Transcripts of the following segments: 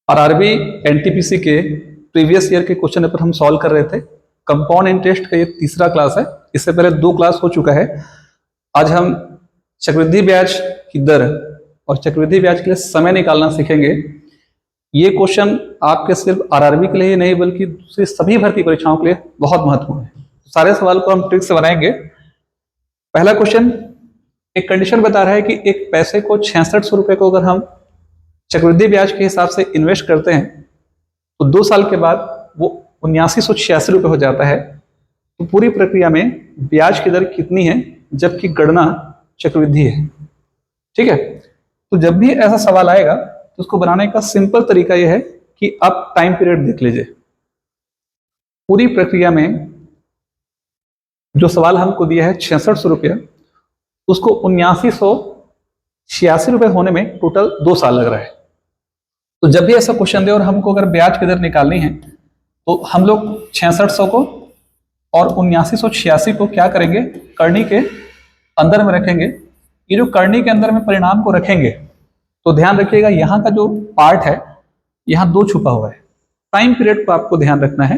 RRB NTPC के previous year के question paper हम सॉल्व कर रहे थे। कंपाउंड इंटरेस्ट का ये तीसरा क्लास है। इससे पहले 2 क्लास हो चुका है। आज हम चक्रवृद्धि ब्याज की दर और चक्रवृद्धि ब्याज के लिए समय निकालना सीखेंगे। ये क्वेश्चन आपके सिर्फ आरआरबी के लिए ही नहीं बल्कि दूसरी सभी भर्ती परीक्षाओं के लिए बहुत महत्वपूर्ण है। सारे सवाल को हम ट्रिक से बनाएंगे। पहला क्वेश्चन, एक कंडीशन बता रहा है कि एक पैसे को 6600 रुपए को अगर हम चक्रवृद्धि ब्याज के हिसाब से इन्वेस्ट करते हैं तो 2 साल के बाद वो 7986 रुपए हो जाता है। तो पूरी प्रक्रिया में ब्याज की दर कितनी है जबकि गणना चक्रवृद्धि है। ठीक है, तो जब भी ऐसा सवाल आएगा तो उसको बनाने का सिंपल तरीका यह है कि आप टाइम पीरियड देख लीजिए। पूरी प्रक्रिया में जो सवाल हमको दिया है 6600 रुपया, उसको 7986 रुपए होने में टोटल 2 साल लग रहा है। तो जब भी ऐसा क्वेश्चन दे और हमको अगर ब्याज की दर निकालनी है तो हम लोग 6600 को और 7986 को क्या करेंगे, करनी के अंदर में रखेंगे। ये जो करनी के अंदर में परिणाम को रखेंगे तो ध्यान रखिएगा यहाँ का जो पार्ट है यहाँ 2 छुपा हुआ है। टाइम पीरियड को आपको ध्यान रखना है।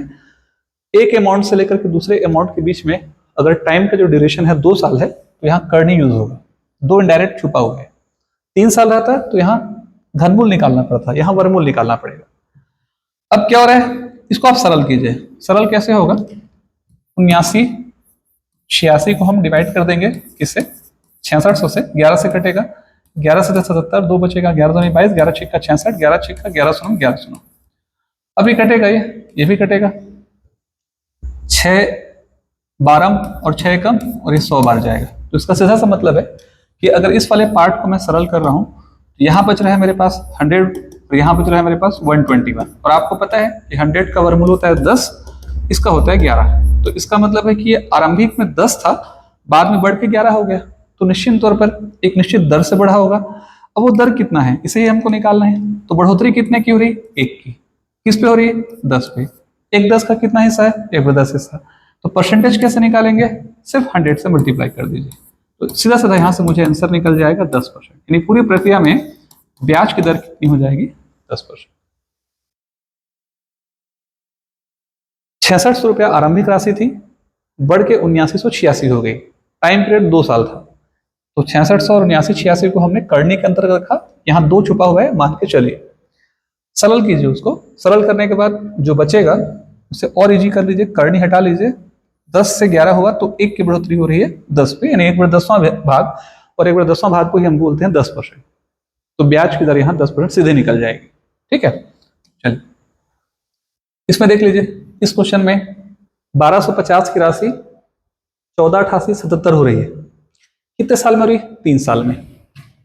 एक अमाउंट से लेकर के दूसरे अमाउंट के बीच में अगर टाइम का जो ड्यूरेशन है 2 साल है तो यहाँ करनी यूज होगा। 2 इनडायरेक्ट छुपा हुआ है। 3 साल रहता तो यहाँ घनमूल निकालना पड़ता, यहाँ वर्गमूल निकालना पड़ेगा। अब क्या हो रहा है, इसको आप सरल कीजिए। सरल कैसे होगा, 7986 को हम डिवाइड कर देंगे किससे, 6600 से। 11 से कटेगा, 11 से 77, 2 बचेगा, 11 2 22, 11 6 का 66, 11 6 का 11 सुनो 11 सुनो। अभी कटेगा ये भी कटेगा, 6 12 और 6 कम और ये 100 बार जाएगा। तो इसका सीधा सा मतलब है कि अगर इस वाले पार्ट को मैं सरल कर रहा हूं तो यहाँ बच रहा है मेरे पास 100 और यहाँ बच रहा है मेरे पास 121। और आपको पता है कि 100 का वर्गमूल होता है 10, इसका होता है 11। तो इसका मतलब है कि ये आरंभिक में 10 था, बाद में बढ़ के 11 हो गया। तो निश्चित तौर पर एक निश्चित दर से बढ़ा होगा। अब वो दर कितना है इसे ही हमको निकालना है। तो बढ़ोतरी कितने की हो रही है, 1 की। किस पे हो रही है, 10 पे। एक 10 का कितना हिस्सा है, 1/10 हिस्सा। तो परसेंटेज कैसे निकालेंगे, सिर्फ 100 से मल्टीप्लाई कर दीजिए तो सीधा सीधा यहां से मुझे आंसर निकल जाएगा 10%। यानी पूरी प्रक्रिया में ब्याज की दर कितनी हो जाएगी, 10%। 6600 रुपया आरंभिक राशि थी, बढ़ के 7986 हो गई। टाइम पीरियड 2 साल था। तो 6600 और 7986 को हमने करनी के अंतर्गत रखा। यहाँ 2 छुपा हुआ है, मान के चलिए। सरल कीजिए उसको। सरल करने के बाद जो बचेगा उसे और इजी कर लीजिए, करनी हटा लीजिए। 10 से 11 हुआ तो 1 की बढ़ोतरी हो रही है 10 पे, यानी 1/10वां भाग, और 1/10वां भाग को ही हम बोलते हैं 10%। तो ब्याज की दर यहाँ 10% सीधे निकल जाएगी। ठीक है, चलिए इसमें देख लीजिए। इस क्वेश्चन में 1250 की राशि 148877 हो रही है। कितने साल में हो रही है, 3 साल में।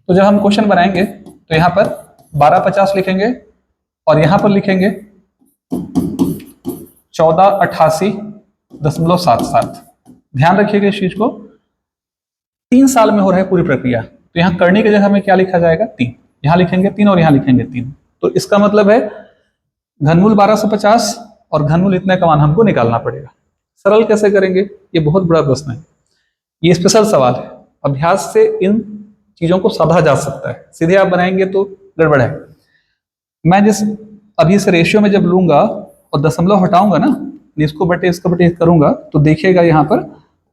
तो जब हम क्वेश्चन बनाएंगे तो यहाँ पर 1250 लिखेंगे और यहाँ पर लिखेंगे 1488.77। ध्यान रखिएगा इस चीज को, 3 साल में हो रहा है पूरी प्रक्रिया। तो यहाँ करने की जगह में क्या लिखा जाएगा, 3। यहाँ लिखेंगे 3 और यहाँ लिखेंगे 3। तो इसका मतलब है घनमूल 1250 और घनमूल इतने का मान हमको निकालना पड़ेगा। सरल कैसे करेंगे, ये बहुत बड़ा प्रश्न है। ये स्पेशल सवाल है। अभ्यास से इन चीजों को साधा जा सकता है, सीधे आप बनाएंगे तो गड़बड़ है। मैं जिस अभी से रेशियो में जब लूंगा और दशमलव हटाऊंगा ना, इसको बटे इसको बटे करूंगा तो देखिएगा यहाँ पर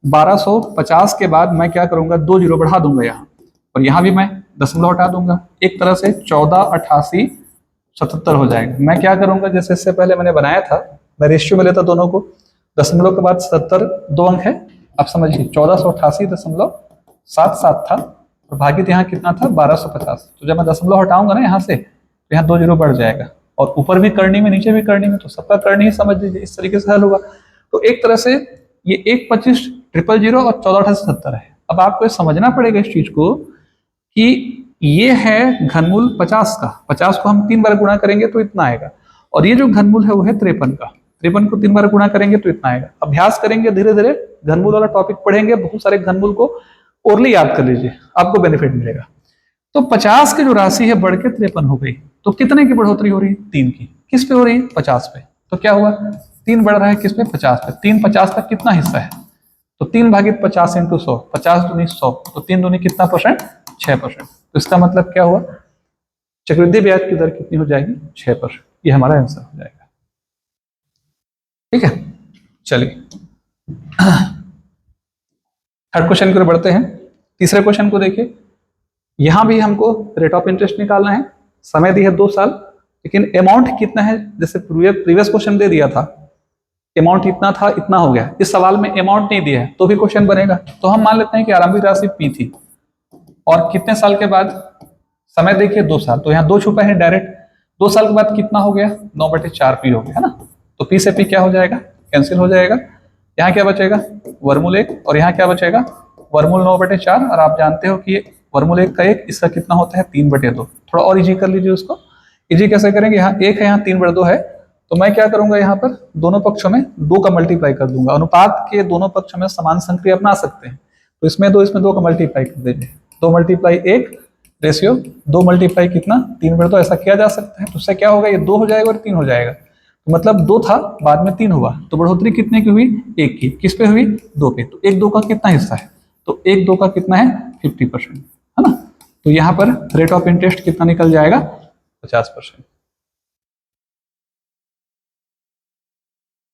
1250 के बाद मैं क्या करूंगा, 2 जीरो बढ़ा दूंगा यहाँ, और यहाँ भी मैं दशमलव हटा दूंगा। एक तरह से 148877 हो जाएगा। मैं क्या करूंगा, जैसे इससे पहले मैंने बनाया था, मैं रेशियो में लेता दोनों को, दशमलव के बाद 77 2 अंक है। आप समझिए 1488.77 था और भागित यहाँ कितना था, 1250। तो जब मैं दशमलव हटाऊंगा ना यहाँ से तो यहाँ 2 जीरो बढ़ जाएगा, और ऊपर भी करनी में नीचे भी करनी में, तो सबका करनी ही समझ लीजिए। इस तरीके से हल होगा। तो एक तरह से ये 125 000 और 148870 है। अब आपको समझना पड़ेगा इस चीज को कि ये है घनमूल 50 का। 50 को हम 3 बार गुणा करेंगे तो इतना आएगा, और ये जो घनमूल है वो है 53 का। 53 को 3 बार गुणा करेंगे तो इतना आएगा। अभ्यास करेंगे, धीरे धीरे घनमूल वाला टॉपिक पढ़ेंगे, बहुत सारे घनमूल को ओरली याद कर लीजिए, आपको बेनिफिट मिलेगा। तो 50 की जो राशि है बढ़ के 53 हो गई। तो कितने की बढ़ोतरी हो रही है, 3 की। किस पे हो रही है, 50 पे। तो क्या हुआ, 3 बढ़ रहा है किस पे, 50 पे। 3 50 का कितना हिस्सा है, तो 3 भागित 50 × 100, 50 दूनी 100, तो 3 दूनी कितना %, 6%। तो इसका मतलब क्या हुआ, चक्रवृद्धि ब्याज की दर कितनी हो जाएगी? 6%। ये हमारा आंसर हो जाएगा। ठीक है, चलिए थर्ड क्वेश्चन की ओर बढ़ते हैं। तीसरे क्वेश्चन को देखिए, यहां भी हमको रेट ऑफ इंटरेस्ट निकालना है। समय दी है 2 साल, लेकिन अमाउंट कितना है? जैसे प्रीवियस क्वेश्चन दे दिया था, अमाउंट इतना था, इतना हो गया। इस सवाल में अमाउंट नहीं दिया है तो भी क्वेश्चन बनेगा। तो हम मान लेते हैं कि आरंभिक राशि P थी और कितने साल के बाद, समय देखिए 2 साल, तो यहाँ 2 छुपा है डायरेक्ट। 2 साल के बाद कितना हो गया? 9/4 P हो गया, है ना। तो P से P क्या हो जाएगा? कैंसिल हो जाएगा। यहाँ क्या बचेगा? वर्गमूल 1, और यहाँ क्या बचेगा? वर्गमूल 9/4। और आप जानते हो कि वर्गमूल 1 का 1, इसका कितना होता है? 3/2। थोड़ा और इजी कर लीजिए उसको। इजी कैसे करेंगे? यहाँ 1 है, यहाँ 3/2 है, तो मैं क्या करूंगा, यहाँ पर दोनों पक्षों में 2 का मल्टीप्लाई कर दूंगा। अनुपात के दोनों पक्षों में समान संक्रिया अपना सकते हैं, तो इसमें 2 का मल्टीप्लाई कर देंगे। 2 मल्टीप्लाई 1 रेशियो 2 मल्टीप्लाई कितना? 3/2। ऐसा किया जा सकता है। तो उससे क्या होगा? ये 2 हो जाएगा और 3 हो जाएगा। तो मतलब 2 था, बाद में 3 हुआ, तो बढ़ोतरी कितने की हुई? 1 की। किस पे हुई? 2 पे। तो 1 2 का कितना हिस्सा है? तो 1 2 का कितना है? 50%, है ना। तो यहाँ पर रेट ऑफ इंटरेस्ट कितना निकल जाएगा? 50%।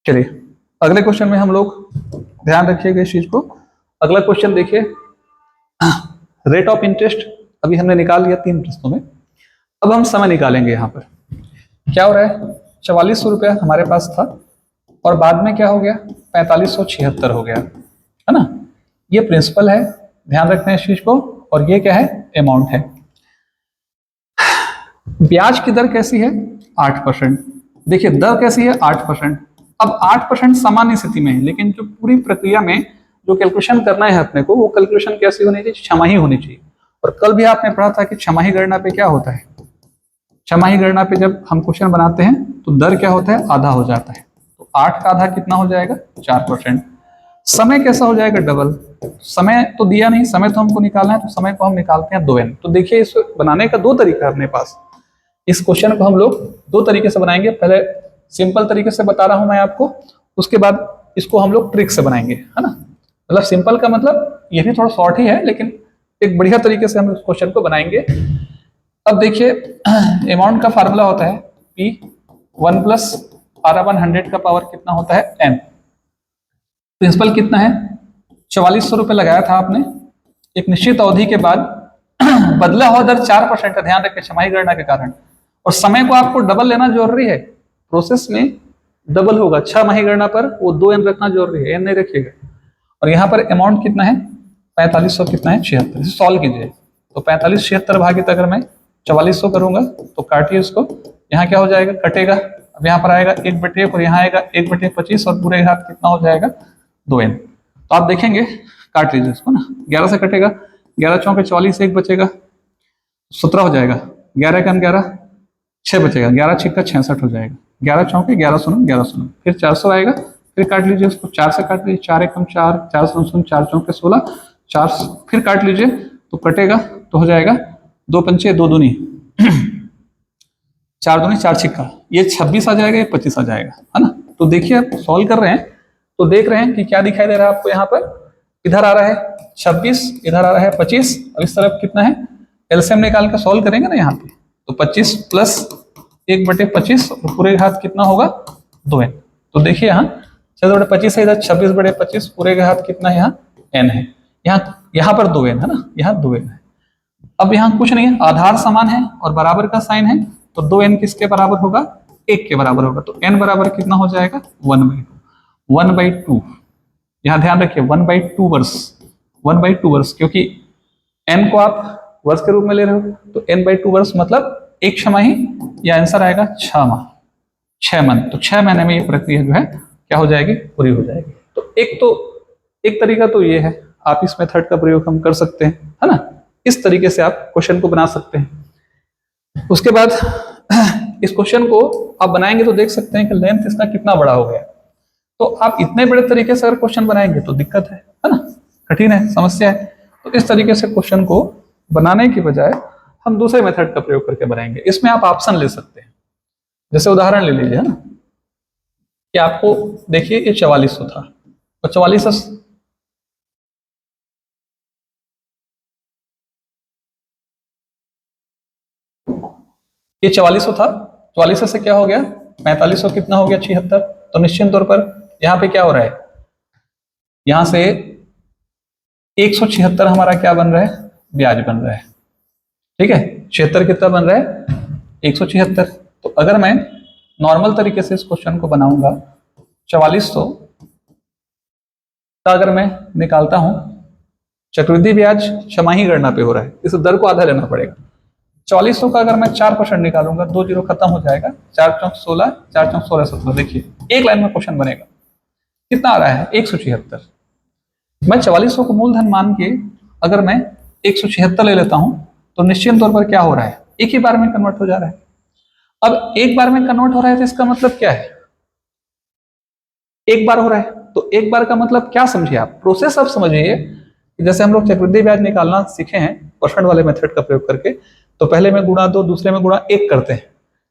चलिए अगले क्वेश्चन में हम लोग ध्यान रखिएगा इस चीज को। अगला क्वेश्चन देखिए, रेट ऑफ इंटरेस्ट अभी हमने निकाल लिया 3 प्रश्नों में। अब हम समय निकालेंगे। यहाँ पर क्या हो रहा है? 4400 रुपया हमारे पास था और बाद में क्या हो गया? 4576 हो गया, है ना। ये प्रिंसिपल है, ध्यान रखना है इस चीज को। और ये क्या है? अमाउंट है। ब्याज की दर कैसी है? 8%। देखिए दर कैसी है? 8%। अब 8% सामान्य स्थिति में है, लेकिन जो पूरी प्रक्रिया में जो कैलकुलेशन करना है अपने को, वो कैलकुलेशन कैसी होनी चाहिए? छमाही होनी चाहिए। और कल भी आपने पढ़ा था कि छमाही गणना पे क्या होता है? छमाही गणना पे जब हम क्वेश्चन बनाते हैं तो दर क्या होता है? आधा हो जाता है। तो 8 का आधा कितना हो जाएगा? 4%। समय कैसा हो जाएगा? डबल। समय तो दिया नहीं, समय तो हमको निकालना है, तो समय को हम निकालते हैं 2n। तो देखिए इस बनाने का 2 तरीका है अपने पास। इस क्वेश्चन को हम लोग 2 तरीके से बनाएंगे। पहले सिंपल तरीके से बता रहा हूं मैं आपको, उसके बाद इसको हम लोग ट्रिक से बनाएंगे, है ना। मतलब सिंपल का मतलब ये भी थोड़ा शॉर्ट ही है, लेकिन एक बढ़िया तरीके से हम इस क्वेश्चन को बनाएंगे। अब देखिए अमाउंट का फार्मूला होता है P 1 प्लस R/100 का पावर कितना होता है? n। प्रिंसिपल कितना है? 4400 रुपये लगाया था आपने, एक निश्चित अवधि के बाद बदला हुआ दर 4% है, ध्यान रखें छमाही गणना के कारण। और समय को आपको डबल लेना जरूरी है, प्रोसेस में डबल होगा। 6 माही गणना पर वो 2n रखना जरूरी है, n नहीं रखिएगा। और यहाँ पर अमाउंट कितना है? 4500 कितना है? 76। सॉल्व कीजिए तो 45 76 भागित अगर मैं 4400 करूंगा तो काटिए उसको, यहाँ क्या हो जाएगा? कटेगा। अब यहाँ पर आएगा 1/1 और यहाँ आएगा 1/25 और पूरे हाथ कितना हो जाएगा? 2n। तो आप देखेंगे, काट लीजिए इसको ना, 11 से कटेगा, 11 चौके 44, 1 बचेगा, 17 हो जाएगा। 11 का 11, 6 बचेगा, 11 छिक्का 66 हो जाएगा। 11 चौके 11 सुनो, 11 सुनो, फिर 400 आएगा, फिर काट लीजिए उसको, 4 से काट लीजिए, 4 एकम 4, 4 सुन 4 चौके 16, 4 फिर काट लीजिए तो कटेगा, तो हो जाएगा 2 पंचे 2 दूनी 4 दूनी 4 छिक्का, ये 26 आ जाएगा, ये 25 आ जाएगा, है ना। तो देखिए आप सॉल्व कर रहे हैं तो देख रहे हैं कि क्या दिखाई दे रहा है आपको। यहाँ पर इधर आ रहा है 26, इधर आ रहा है 25, और इस तरफ कितना है? एलसीएम निकाल के सॉल्व करेंगे ना यहाँ पे, तो 25 प्लस 1/25 और पूरे घात कितना होगा? 2n। तो देखिए यहाँ 6/25 है, इधर 26/25, पूरे का घात कितना है? यहाँ n है। यहाँ पर 2n है ना, यहाँ 2n है। अब यहाँ कुछ नहीं है, आधार समान है और बराबर का साइन है, तो 2n किसके बराबर होगा? 1 के बराबर होगा। तो n बराबर कितना हो जाएगा? 1/2। 1/2, यहाँ ध्यान रखिए 1/2 वर्ष, 1/2 वर्ष, क्योंकि n को आप वर्ष के रूप में ले रहे हो, तो n/2 वर्ष मतलब 1 छमाही, या आंसर आएगा 6 माह, 6 मंथ। तो 6 महीने में ये प्रक्रिया जो है क्या हो जाएगी? पूरी हो जाएगी। तो एक तरीका तो ये है, आप इस मेथड का प्रयोग हम कर सकते हैं, है ना। इस तरीके से आप क्वेश्चन को बना सकते हैं। उसके बाद इस क्वेश्चन को आप बनाएंगे तो देख सकते हैं कि लेंथ इसका कितना बड़ा हो गया। तो आप इतने बड़े तरीके से अगर क्वेश्चन बनाएंगे तो दिक्कत है ना, कठिन है, समस्या है। तो इस तरीके से क्वेश्चन को बनाने की बजाय हम दूसरे मेथड का प्रयोग करके बनाएंगे। इसमें आप ऑप्शन ले सकते हैं, जैसे उदाहरण ले लीजिए, है ना, कि आपको देखिए ये 4400 था और 4400 ये 4400 था, 4400 से क्या हो गया 4500, कितना हो गया 76। तो निश्चित तौर पर यहाँ पे क्या हो रहा है, यहाँ से 176 हमारा क्या बन रहा है, ब्याज बन रहा है। ठीक है, 76 कितना बन रहा है 176। तो अगर मैं नॉर्मल तरीके से इस क्वेश्चन को बनाऊंगा, 4400 का अगर मैं निकालता हूं, चक्रवृद्धि ब्याज छमाही गणना पे हो रहा है, इस दर को आधा लेना पड़ेगा। 4400 का अगर मैं 4% निकालूंगा, 2 जीरो खत्म हो जाएगा, 4 चौक 16, 4 चौक 16 17। देखिए एक लाइन में क्वेश्चन बनेगा, कितना आ रहा है 176। मैं 4400 को मूलधन मान के अगर मैं 176 ले लेता हूं, तो निश्चित तौर पर क्या हो रहा है, एक ही बार में कन्वर्ट हो जा रहा है। अब एक बार में कन्वर्ट हो रहा है तो इसका मतलब क्या है, एक बार हो रहा है, तो एक बार का मतलब क्या समझिए आप, प्रोसेस आप समझिए। जैसे हम लोग चक्रवृद्धि ब्याज निकालना सीखे हैं परसेंट वाले मेथड का प्रयोग करके, तो पहले में गुणा 2, दूसरे में गुणा 1 करते हैं।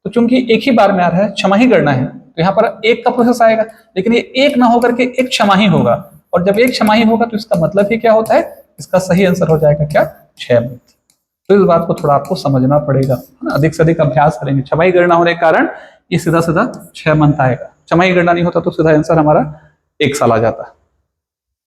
तो चूंकि एक ही बार में आ रहा है, छमाही गणना है, तो यहाँ पर एक का प्रोसेस आएगा, लेकिन ये एक ना होकर के एक छमाही होगा। और जब एक छमाही होगा तो इसका मतलब ही क्या होता है, इसका सही आंसर हो जाएगा क्या, 6 मंथ। तो इस बात को थोड़ा आपको समझना पड़ेगा, अधिक से अधिक अभ्यास करेंगे। छमाही गणना होने के कारण ये सीधा सीधा 6 मंथ आएगा, छमाही गणना नहीं होता तो सीधा आंसर हमारा 1 साल आ जाता।